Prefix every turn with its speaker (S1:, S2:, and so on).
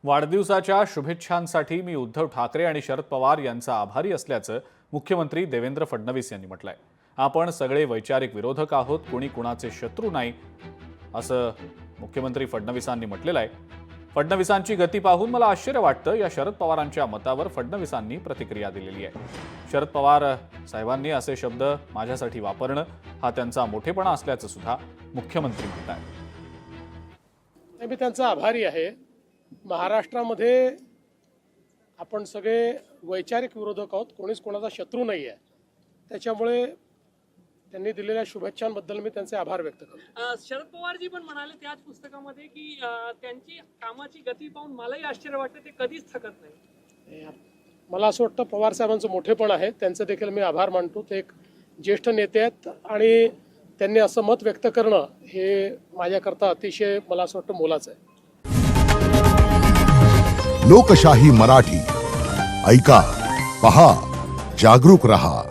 S1: वाढदिवसाच्या शुभेच्छांसाठी मी उद्धव ठाकरे आणि शरद पवार यांचा आभारी असल्याचं मुख्यमंत्री देवेंद्र फडणवीस यांनी म्हटलंय। आपण सगळे वैचारिक विरोधक आहोत, कोणी कुणाचे शत्रू नाही असं मुख्यमंत्री फडणवीसांनी म्हटलेलं आहे। फडणवीसांची गती पाहून मला आश्चर्य वाटतं, या शरद पवारांच्या मतावर फडणवीसांनी प्रतिक्रिया दिलेली आहे। शरद पवार साहेबांनी असे शब्द माझ्यासाठी वापरणं हा त्यांचा मोठेपणा असल्याचं सुद्धा मुख्यमंत्री म्हणतात।
S2: मी त्यांचा आभारी आहे। महाराष्ट्रामध्ये आपण सगळे वैचारिक विरोधक आहोत, कोणीच कोणाचा शत्रू नाही आहे। त्याच्यामुळे त्यांनी दिलेल्या शुभेच्छांबद्दल मी त्यांचे आभार व्यक्त करतो।
S3: शरद पवारजी पण म्हणाले त्याच पुस्तकामध्ये की त्यांची कामाची गती पाहून मलाही आश्चर्य वाटतं, ते कधीच थकत नाही।
S2: मला असं वाटतं पवार साहेबांचं मोठेपण आहे, त्यांचं देखील मी आभार मानतो। ते एक ज्येष्ठ नेते आहेत आणि त्यांनी असं मत व्यक्त करणं हे माझ्याकरता अतिशय मला असं वाटतं मोलाचं आहे।
S4: लोकशाही मराठी ऐका, पहा, जागरूक रहा।